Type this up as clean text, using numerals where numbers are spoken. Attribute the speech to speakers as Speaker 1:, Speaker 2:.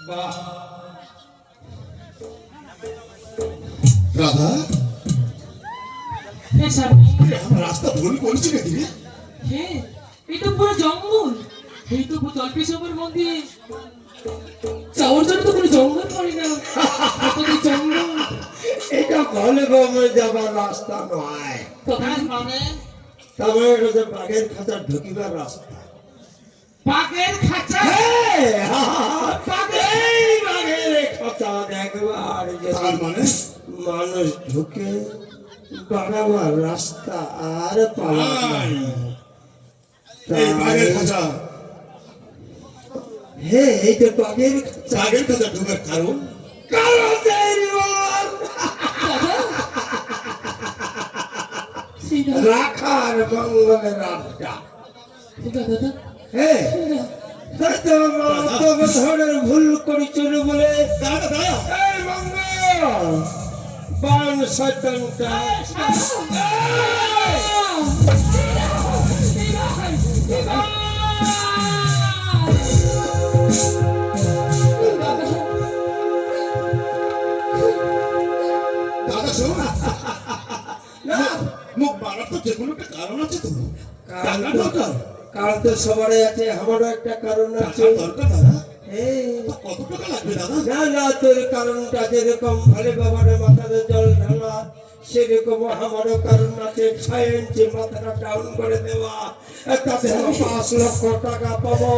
Speaker 1: বাহ রাধা
Speaker 2: হ্যাঁ স্বামী।
Speaker 1: আমার রাস্তা ভুল করেছি নাকি রে?
Speaker 2: হ্যাঁ, এই তো পুরো জঙ্গল। এই তো জলপেশাবের মধ্যে যাওয়ার জন্য তো কোনো জঙ্গল পড়ে না, কত কি জঙ্গল।
Speaker 3: এটা ভালো ভাবে যাবার রাস্তা নয়,
Speaker 2: কোথায় মানে?
Speaker 3: তবে এটা যে বাঘের খাঁচা ঢুকিবার রাস্তা।
Speaker 2: বাঘের খাঁচা?
Speaker 3: এই বাঘের খাঁচা দেখবার যে
Speaker 1: তার মানে
Speaker 3: মানুষ ঢুকে বাড়াবার রাস্তা আর পাওয়া যায় না।
Speaker 1: এই বাঘের খাঁচা
Speaker 3: হ্যাঁ, এই যে বাঘের খাঁচা,
Speaker 1: বাঘের খাঁচা ঢোকার কারণ
Speaker 3: কারণ দেরি বল। রাখার মঙ্গলের আড্ডা।
Speaker 2: দাদা
Speaker 3: হ্যাঁ, তাই তো তবে ধরনের ভুল করেছিল বলে
Speaker 1: দাদা দাদা
Speaker 3: এই মঙ্গল বান শয়তানটা
Speaker 1: দাদা শোন মুখ বাড়ার তো যে কোনো একটা কারণ আছে তো টাকা দরকার
Speaker 3: কারণ তো সবারই আছে, আমারও একটা কারণ আছে।
Speaker 1: টাকা দরকার দাদা
Speaker 3: এই
Speaker 1: তো কত টাকা লাগবে দাদা
Speaker 3: না না, তোর কারণটা যেরকম ভালো বাবার মাথাতে জল ঢালা, সেরকম আমারও কারণ আছে 6 ইঞ্চি মাথাটা ডাউন করে দেওয়া, তাতে 5 লক্ষ টাকা পাবো।